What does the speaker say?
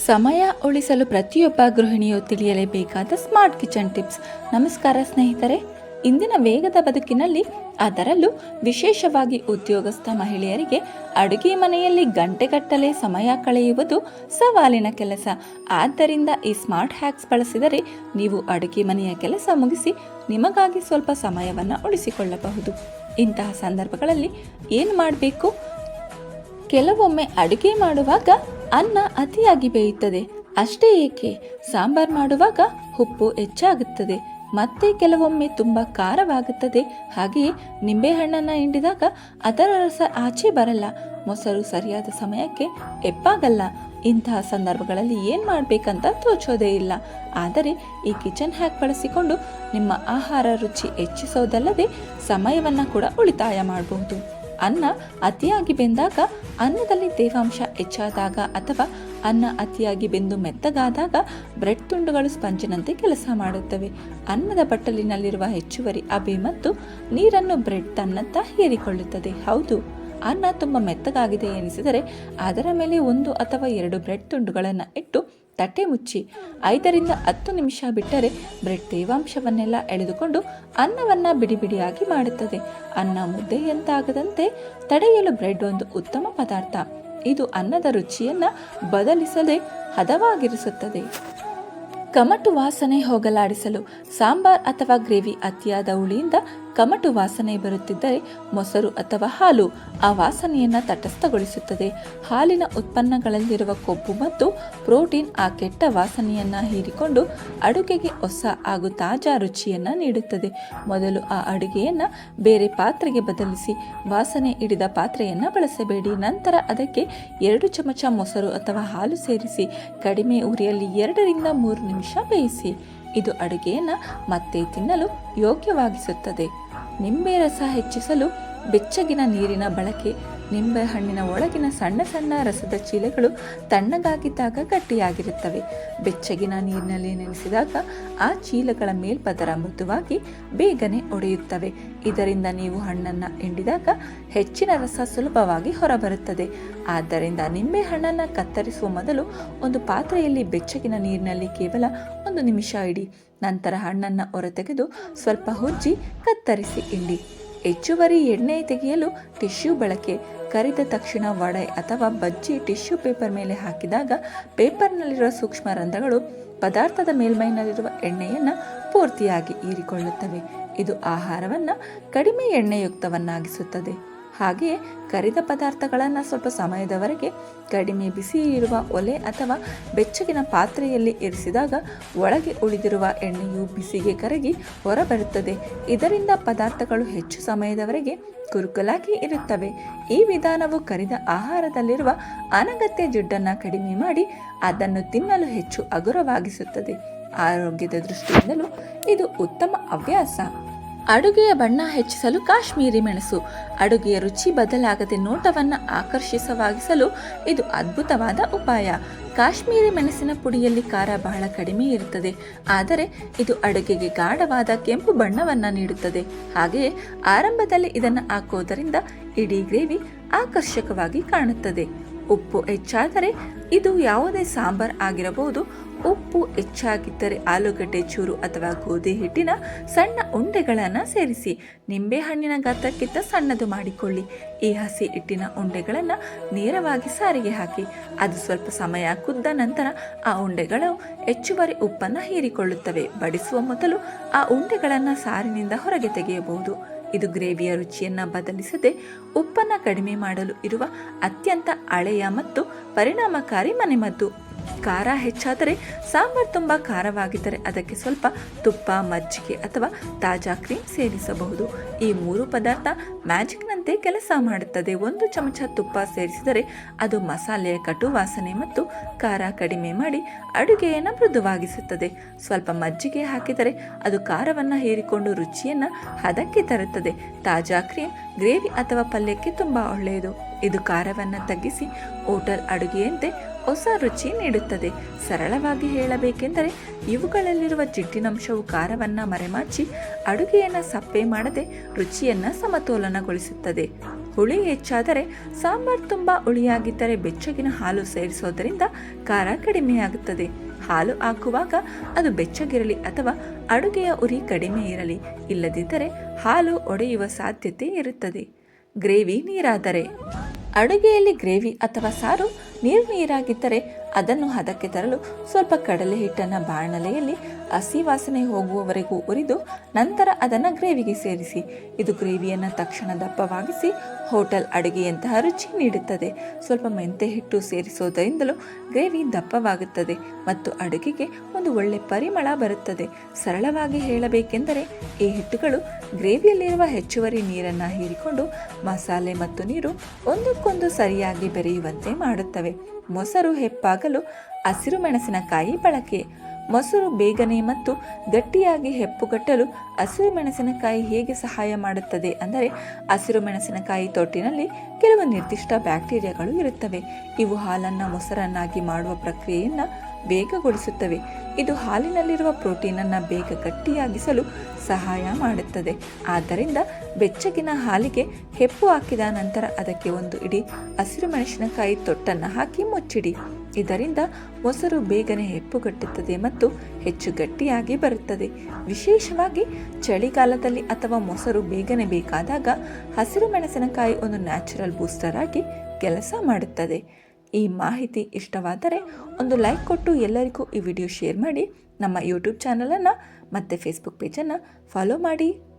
ಸಮಯ ಉಳಿಸಲು ಪ್ರತಿಯೊಬ್ಬ ಗೃಹಿಣಿಯು ತಿಳಿಯಲೇಬೇಕಾದ ಸ್ಮಾರ್ಟ್ ಕಿಚನ್ ಟಿಪ್ಸ್. ನಮಸ್ಕಾರ ಸ್ನೇಹಿತರೆ. ಇಂದಿನ ವೇಗದ ಬದುಕಿನಲ್ಲಿ, ಅದರಲ್ಲೂ ವಿಶೇಷವಾಗಿ ಉದ್ಯೋಗಸ್ಥ ಮಹಿಳೆಯರಿಗೆ ಅಡುಗೆ ಮನೆಯಲ್ಲಿ ಗಂಟೆಗಟ್ಟಲೆ ಸಮಯ ಕಳೆಯುವುದು ಸವಾಲಿನ ಕೆಲಸ. ಆದ್ದರಿಂದ ಈ ಸ್ಮಾರ್ಟ್ ಹ್ಯಾಕ್ಸ್ ಬಳಸಿದರೆ ನೀವು ಅಡುಗೆ ಮನೆಯ ಕೆಲಸ ಮುಗಿಸಿ ನಿಮಗಾಗಿ ಸ್ವಲ್ಪ ಸಮಯವನ್ನು ಉಳಿಸಿಕೊಳ್ಳಬಹುದು. ಇಂತಹ ಸಂದರ್ಭಗಳಲ್ಲಿ ಏನು ಮಾಡಬೇಕು? ಕೆಲವೊಮ್ಮೆ ಅಡುಗೆ ಮಾಡುವಾಗ ಅನ್ನ ಅತಿಯಾಗಿ ಬೇಯುತ್ತದೆ. ಅಷ್ಟೇ ಏಕೆ, ಸಾಂಬಾರ್ ಮಾಡುವಾಗ ಉಪ್ಪು ಹೆಚ್ಚಾಗುತ್ತದೆ. ಮತ್ತೆ ಕೆಲವೊಮ್ಮೆ ತುಂಬ ಖಾರವಾಗುತ್ತದೆ. ಹಾಗೆಯೇ ನಿಂಬೆಹಣ್ಣನ್ನು ಹಿಂಡಿದಾಗ ಅದರ ರಸ ಆಚೆ ಬರಲ್ಲ. ಮೊಸರು ಸರಿಯಾದ ಸಮಯಕ್ಕೆ ಎಪ್ಪಾಗಲ್ಲ. ಇಂತಹ ಸಂದರ್ಭಗಳಲ್ಲಿ ಏನು ಮಾಡಬೇಕಂತ ತೋಚೋದೇ ಇಲ್ಲ. ಆದರೆ ಈ ಕಿಚನ್ ಹ್ಯಾಕ್ ಬಳಸಿಕೊಂಡು ನಿಮ್ಮ ಆಹಾರ ರುಚಿ ಹೆಚ್ಚಿಸೋದಲ್ಲದೆ ಸಮಯವನ್ನು ಕೂಡ ಉಳಿತಾಯ ಮಾಡಬಹುದು. ಅನ್ನ ಅತಿಯಾಗಿ ಬೆಂದಾಗ, ಅನ್ನದಲ್ಲಿ ತೇವಾಂಶ ಹೆಚ್ಚಾದಾಗ ಅಥವಾ ಅನ್ನ ಅತಿಯಾಗಿ ಬೆಂದು ಮೆತ್ತಗಾದಾಗ ಬ್ರೆಡ್ ತುಂಡುಗಳು ಸ್ಪಂಜಿನಂತೆ ಕೆಲಸ ಮಾಡುತ್ತವೆ. ಅನ್ನದ ಬಟ್ಟಲಿನಲ್ಲಿರುವ ಹೆಚ್ಚುವರಿ ಹಬೆ ಮತ್ತು ನೀರನ್ನು ಬ್ರೆಡ್ ತನ್ನತ್ತ ಹೀರಿಕೊಳ್ಳುತ್ತದೆ. ಹೌದು, ಅನ್ನ ತುಂಬ ಮೆತ್ತಗಾಗಿದೆ ಎನಿಸಿದರೆ ಅದರ ಮೇಲೆ 1 ಅಥವಾ 2 ಬ್ರೆಡ್ ತುಂಡುಗಳನ್ನು ಇಟ್ಟು ತಟ್ಟೆ ಮುಚ್ಚಿ 5 ರಿಂದ 10 ನಿಮಿಷ ಬಿಟ್ಟರೆ ಬ್ರೆಡ್ ತೇವಾಂಶವನ್ನೆಲ್ಲ ಎಳೆದುಕೊಂಡು ಅನ್ನವನ್ನು ಬಿಡಿ ಬಿಡಿಯಾಗಿ ಮಾಡುತ್ತದೆ. ಅನ್ನ ಮುದ್ದೆಯಂತಾಗದಂತೆ ತಡೆಯಲು ಬ್ರೆಡ್ ಒಂದು ಉತ್ತಮ ಪದಾರ್ಥ. ಇದು ಅನ್ನದ ರುಚಿಯನ್ನು ಬದಲಿಸದೆ ಹದವಾಗಿರಿಸುತ್ತದೆ. ಕಮಟು ವಾಸನೆ ಹೋಗಲಾಡಿಸಲು ಸಾಂಬಾರ್ ಅಥವಾ ಗ್ರೇವಿ ಅತಿಯಾದ ಹುಳಿಯಿಂದ ಕಮಟು ವಾಸನೆ ಬರುತ್ತಿದ್ದರೆ ಮೊಸರು ಅಥವಾ ಹಾಲು ಆ ವಾಸನೆಯನ್ನು ತಟಸ್ಥಗೊಳಿಸುತ್ತದೆ. ಹಾಲಿನ ಉತ್ಪನ್ನಗಳಲ್ಲಿರುವ ಕೊಬ್ಬು ಮತ್ತು ಪ್ರೋಟೀನ್ ಆ ಕೆಟ್ಟ ವಾಸನೆಯನ್ನು ಹೀರಿಕೊಂಡು ಅಡುಗೆಗೆ ಹೊಸ ಹಾಗೂ ತಾಜಾ ರುಚಿಯನ್ನು ನೀಡುತ್ತದೆ. ಮೊದಲು ಆ ಅಡುಗೆಯನ್ನು ಬೇರೆ ಪಾತ್ರೆಗೆ ಬದಲಿಸಿ ವಾಸನೆ ಹಿಡಿದ ಪಾತ್ರೆಯನ್ನು ಬಳಸಬೇಡಿ. ನಂತರ ಅದಕ್ಕೆ 2 ಚಮಚ ಮೊಸರು ಅಥವಾ ಹಾಲು ಸೇರಿಸಿ ಕಡಿಮೆ ಉರಿಯಲ್ಲಿ 2 ರಿಂದ 3 ನಿಮಿಷ ಬೇಯಿಸಿ. ಇದು ಅಡುಗೆಯನ್ನು ಮತ್ತೆ ತಿನ್ನಲು ಯೋಗ್ಯವಾಗಿಸುತ್ತದೆ. ನಿಂಬೆ ರಸ ಹೆಚ್ಚಿಸಲು ಬೆಚ್ಚಗಿನ ನೀರಿನ ಬಳಕೆ. ನಿಂಬೆ ಹಣ್ಣಿನ ಒಳಗಿನ ಸಣ್ಣ ಸಣ್ಣ ರಸದ ಚೀಲಗಳು ತಣ್ಣಗಾಗಿದ್ದಾಗ ಗಟ್ಟಿಯಾಗಿರುತ್ತವೆ. ಬೆಚ್ಚಗಿನ ನೀರಿನಲ್ಲಿ ನೆನೆಸಿದಾಗ ಆ ಚೀಲಗಳ ಮೇಲ್ಪದರ ಮೃದುವಾಗಿ ಬೇಗನೆ ಒಡೆಯುತ್ತವೆ. ಇದರಿಂದ ನೀವು ಹಣ್ಣನ್ನು ಹಿಂಡಿದಾಗ ಹೆಚ್ಚಿನ ರಸ ಸುಲಭವಾಗಿ ಹೊರಬರುತ್ತದೆ. ಆದ್ದರಿಂದ ನಿಂಬೆ ಹಣ್ಣನ್ನು ಕತ್ತರಿಸುವ ಮೊದಲು ಒಂದು ಪಾತ್ರೆಯಲ್ಲಿ ಬೆಚ್ಚಗಿನ ನೀರಿನಲ್ಲಿ ಕೇವಲ 1 ನಿಮಿಷ ಇಡಿ. ನಂತರ ಹಣ್ಣನ್ನು ಹೊರತೆಗೆದು ಸ್ವಲ್ಪ ಉಜ್ಜಿ ಕತ್ತರಿಸಿ ಹಿಂಡಿ. ಹೆಚ್ಚುವರಿ ಎಣ್ಣೆ ತೆಗೆಯಲು ಟಿಶ್ಯೂ ಬಳಕೆ. ಕರಿದ ತಕ್ಷಣ ವಡೆ ಅಥವಾ ಬಜ್ಜಿ ಟಿಶ್ಯೂ ಪೇಪರ್ ಮೇಲೆ ಹಾಕಿದಾಗ ಪೇಪರ್ನಲ್ಲಿರುವ ಸೂಕ್ಷ್ಮ ರಂಧ್ರಗಳು ಪದಾರ್ಥದ ಮೇಲ್ಮೈನಲ್ಲಿರುವ ಎಣ್ಣೆಯನ್ನು ಪೂರ್ತಿಯಾಗಿ ಹೀರಿಕೊಳ್ಳುತ್ತವೆ. ಇದು ಆಹಾರವನ್ನು ಕಡಿಮೆ ಎಣ್ಣೆಯುಕ್ತವನ್ನಾಗಿಸುತ್ತದೆ. ಹಾಗೆಯೇ ಕರಿದ ಪದಾರ್ಥಗಳನ್ನು ಸ್ವಲ್ಪ ಸಮಯದವರೆಗೆ ಕಡಿಮೆ ಬಿಸಿ ಇರುವ ಒಲೆ ಅಥವಾ ಬೆಚ್ಚಗಿನ ಪಾತ್ರೆಯಲ್ಲಿ ಇರಿಸಿದಾಗ ಒಳಗೆ ಉಳಿದಿರುವ ಎಣ್ಣೆಯು ಬಿಸಿಗೆ ಕರಗಿ ಹೊರಬರುತ್ತದೆ. ಇದರಿಂದ ಪದಾರ್ಥಗಳು ಹೆಚ್ಚು ಸಮಯದವರೆಗೆ ಕುರುಕಲಾಗಿ ಇರುತ್ತವೆ. ಈ ವಿಧಾನವು ಕರಿದ ಆಹಾರದಲ್ಲಿರುವ ಅನಗತ್ಯ ಜಿಡ್ಡನ್ನು ಕಡಿಮೆ ಮಾಡಿ ಅದನ್ನು ತಿನ್ನಲು ಹೆಚ್ಚು ಹಗುರವಾಗಿಸುತ್ತದೆ. ಆರೋಗ್ಯದ ದೃಷ್ಟಿಯಿಂದಲೂ ಇದು ಉತ್ತಮ ಹವ್ಯಾಸ. ಅಡುಗೆಯ ಬಣ್ಣ ಹೆಚ್ಚಿಸಲು ಕಾಶ್ಮೀರಿ ಮೆಣಸು. ಅಡುಗೆಯ ರುಚಿ ಬದಲಾಗದೆ ನೋಟವನ್ನು ಆಕರ್ಷಿಸವಾಗಿಸಲು ಇದು ಅದ್ಭುತವಾದ ಉಪಾಯ. ಕಾಶ್ಮೀರಿ ಮೆಣಸಿನ ಪುಡಿಯಲ್ಲಿ ಖಾರ ಬಹಳ ಕಡಿಮೆ ಇರುತ್ತದೆ, ಆದರೆ ಇದು ಅಡುಗೆಗೆ ಗಾಢವಾದ ಕೆಂಪು ಬಣ್ಣವನ್ನು ನೀಡುತ್ತದೆ. ಹಾಗೆಯೇ ಆರಂಭದಲ್ಲಿ ಇದನ್ನು ಹಾಕುವುದರಿಂದ ಇಡೀ ಗ್ರೇವಿ ಆಕರ್ಷಕವಾಗಿ ಕಾಣುತ್ತದೆ. ಉಪ್ಪು ಹೆಚ್ಚಾದರೆ, ಇದು ಯಾವುದೇ ಸಾಂಬಾರ್ ಆಗಿರಬಹುದು, ಉಪ್ಪು ಹೆಚ್ಚಾಗಿದ್ದರೆ ಆಲೂಗಡ್ಡೆ ಚೂರು ಅಥವಾ ಗೋಧಿ ಹಿಟ್ಟಿನ ಸಣ್ಣ ಉಂಡೆಗಳನ್ನು ಸೇರಿಸಿ ನಿಂಬೆಹಣ್ಣಿನ ಗಾತ್ರಕ್ಕಿಂತ ಸಣ್ಣದು ಮಾಡಿಕೊಳ್ಳಿ. ಈ ಹಸಿ ಹಿಟ್ಟಿನ ಉಂಡೆಗಳನ್ನು ನೇರವಾಗಿ ಸಾರಿಗೆ ಹಾಕಿ ಅದು ಸ್ವಲ್ಪ ಸಮಯ ಕುದ್ದ ನಂತರ ಆ ಉಂಡೆಗಳು ಹೆಚ್ಚುವರಿ ಉಪ್ಪನ್ನು ಹೀರಿಕೊಳ್ಳುತ್ತವೆ. ಬಡಿಸುವ ಮೊದಲು ಆ ಉಂಡೆಗಳನ್ನು ಸಾರಿನಿಂದ ಹೊರಗೆ ತೆಗೆಯಬಹುದು. ಇದು ಗ್ರೇವಿಯ ರುಚಿಯನ್ನು ಬದಲಿಸದೆ ಉಪ್ಪನ್ನು ಕಡಿಮೆ ಮಾಡಲು ಇರುವ ಅತ್ಯಂತ ಹಳೆಯ ಮತ್ತು ಪರಿಣಾಮಕಾರಿ ಮನೆಮದ್ದು. ಖಾರ ಹೆಚ್ಚಾದರೆ, ಸಾಂಬಾರ್ ತುಂಬ ಖಾರವಾಗಿದ್ದರೆ ಅದಕ್ಕೆ ಸ್ವಲ್ಪ ತುಪ್ಪ, ಮಜ್ಜಿಗೆ ಅಥವಾ ತಾಜಾ ಕ್ರೀಮ್ ಸೇರಿಸಬಹುದು. ಈ 3 ಪದಾರ್ಥ ಮ್ಯಾಜಿಕ್ನಂತೆ ಕೆಲಸ ಮಾಡುತ್ತದೆ. 1 ಚಮಚ ತುಪ್ಪ ಸೇರಿಸಿದರೆ ಅದು ಮಸಾಲೆಯ ಕಟು ವಾಸನೆ ಮತ್ತು ಖಾರ ಕಡಿಮೆ ಮಾಡಿ ಅಡುಗೆಯನ್ನು ಮೃದುವಾಗಿಸುತ್ತದೆ. ಸ್ವಲ್ಪ ಮಜ್ಜಿಗೆ ಹಾಕಿದರೆ ಅದು ಖಾರವನ್ನು ಹೀರಿಕೊಂಡು ರುಚಿಯನ್ನು ಹದಕ್ಕೆ ತರುತ್ತದೆ. ತಾಜಾ ಕ್ರೀಮ್ ಗ್ರೇವಿ ಅಥವಾ ಪಲ್ಯಕ್ಕೆ ತುಂಬ ಒಳ್ಳೆಯದು. ಇದು ಖಾರವನ್ನು ತಗ್ಗಿಸಿ ಹೋಟೆಲ್ ಅಡುಗೆಯಂತೆ ಹೊಸ ರುಚಿ ನೀಡುತ್ತದೆ. ಸರಳವಾಗಿ ಹೇಳಬೇಕೆಂದರೆ ಇವುಗಳಲ್ಲಿರುವ ಜಿಡ್ಡಿನಂಶವು ಖಾರವನ್ನು ಮರೆಮಾಚಿ ಅಡುಗೆಯನ್ನು ಸಪ್ಪೆ ಮಾಡದೆ ರುಚಿಯನ್ನು ಸಮತೋಲನಗೊಳಿಸುತ್ತದೆ. ಹುಳಿ ಹೆಚ್ಚಾದರೆ, ಸಾಂಬಾರ್ ತುಂಬ ಹುಳಿಯಾಗಿದ್ದರೆ ಬೆಚ್ಚಗಿನ ಹಾಲು ಸೇರಿಸೋದರಿಂದ ಖಾರ ಕಡಿಮೆಯಾಗುತ್ತದೆ. ಹಾಲು ಹಾಕುವಾಗ ಅದು ಬೆಚ್ಚಗಿರಲಿ ಅಥವಾ ಅಡುಗೆಯ ಉರಿ ಕಡಿಮೆ ಇರಲಿ, ಇಲ್ಲದಿದ್ದರೆ ಹಾಲು ಒಡೆಯುವ ಸಾಧ್ಯತೆ ಇರುತ್ತದೆ. ಗ್ರೇವಿ ನೀರಾದರೆ, ಅಡುಗೆಯಲ್ಲಿ ಗ್ರೇವಿ ಅಥವಾ ಸಾರು ನೀರಾಗಿದ್ದರೆ ಅದನ್ನು ಹದಕ್ಕೆ ತರಲು ಸ್ವಲ್ಪ ಕಡಲೆ ಹಿಟ್ಟನ್ನು ಬಾಣಲೆಯಲ್ಲಿ ಹಸಿ ವಾಸನೆ ಹೋಗುವವರೆಗೂ ಉರಿದು ನಂತರ ಅದನ್ನು ಗ್ರೇವಿಗೆ ಸೇರಿಸಿ. ಇದು ಗ್ರೇವಿಯನ್ನು ತಕ್ಷಣ ದಪ್ಪವಾಗಿಸಿ ಹೋಟೆಲ್ ಅಡುಗೆಯಂತಹ ರುಚಿ ನೀಡುತ್ತದೆ. ಸ್ವಲ್ಪ ಮೆಂತೆ ಹಿಟ್ಟು ಸೇರಿಸೋದರಿಂದಲೂ ಗ್ರೇವಿ ದಪ್ಪವಾಗುತ್ತದೆ ಮತ್ತು ಅಡುಗೆಗೆ ಒಂದು ಒಳ್ಳೆ ಪರಿಮಳ ಬರುತ್ತದೆ. ಸರಳವಾಗಿ ಹೇಳಬೇಕೆಂದರೆ ಈ ಹಿಟ್ಟುಗಳು ಗ್ರೇವಿಯಲ್ಲಿರುವ ಹೆಚ್ಚುವರಿ ನೀರನ್ನು ಹೀರಿಕೊಂಡು ಮಸಾಲೆ ಮತ್ತು ನೀರು ಒಂದಕ್ಕೊಂದು ಸರಿಯಾಗಿ ಬೆರೆಯುವಂತೆ ಮಾಡುತ್ತವೆ. ಮೊಸರು ಹೆಪ್ಪಾಗಲು ಹಸಿರು ಮೆಣಸಿನಕಾಯಿ ಬಳಕೆ. ಮೊಸರು ಬೇಗನೆ ಮತ್ತು ಗಟ್ಟಿಯಾಗಿ ಹೆಪ್ಪುಗಟ್ಟಲು ಹಸಿರು ಮೆಣಸಿನಕಾಯಿ ಹೇಗೆ ಸಹಾಯ ಮಾಡುತ್ತದೆ ಅಂದರೆ, ಹಸಿರು ಮೆಣಸಿನಕಾಯಿ ತೊಟ್ಟಿನಲ್ಲಿ ಕೆಲವು ನಿರ್ದಿಷ್ಟ ಬ್ಯಾಕ್ಟೀರಿಯಾಗಳು ಇರುತ್ತವೆ. ಇವು ಹಾಲನ್ನು ಮೊಸರನ್ನಾಗಿ ಮಾಡುವ ಪ್ರಕ್ರಿಯೆಯನ್ನು ಬೇಗಗೊಳಿಸುತ್ತವೆ. ಇದು ಹಾಲಿನಲ್ಲಿರುವ ಪ್ರೋಟೀನನ್ನು ಬೇಗ ಗಟ್ಟಿಯಾಗಿಸಲು ಸಹಾಯ ಮಾಡುತ್ತದೆ. ಆದ್ದರಿಂದ ಬೆಚ್ಚಗಿನ ಹಾಲಿಗೆ ಹೆಪ್ಪು ಹಾಕಿದ ನಂತರ ಅದಕ್ಕೆ ಒಂದು ಇಡೀ ಹಸಿರು ಮೆಣಸಿನಕಾಯಿ ತೊಟ್ಟನ್ನು ಹಾಕಿ ಮುಚ್ಚಿಡಿ. ಇದರಿಂದ ಮೊಸರು ಬೇಗನೆ ಹೆಪ್ಪುಗಟ್ಟುತ್ತದೆ ಮತ್ತು ಹೆಚ್ಚು ಗಟ್ಟಿಯಾಗಿ ಬರುತ್ತದೆ. ವಿಶೇಷವಾಗಿ ಚಳಿಗಾಲದಲ್ಲಿ ಅಥವಾ ಮೊಸರು ಬೇಗನೆ ಬೇಕಾದಾಗ ಹಸಿರು ಮೆಣಸಿನಕಾಯಿ ಒಂದು ನ್ಯಾಚುರಲ್ ಬೂಸ್ಟರ್ ಆಗಿ ಕೆಲಸ ಮಾಡುತ್ತದೆ. ಈ ಮಾಹಿತಿ ಇಷ್ಟವಾದರೆ ಒಂದು ಲೈಕ್ ಕೊಟ್ಟು ಎಲ್ಲರಿಗೂ ಈ ವಿಡಿಯೋ ಶೇರ್ ಮಾಡಿ. ನಮ್ಮ ಯೂಟ್ಯೂಬ್ ಚಾನಲನ್ನು ಮತ್ತು ಫೇಸ್ಬುಕ್ ಪೇಜನ್ನು ಫಾಲೋ ಮಾಡಿ.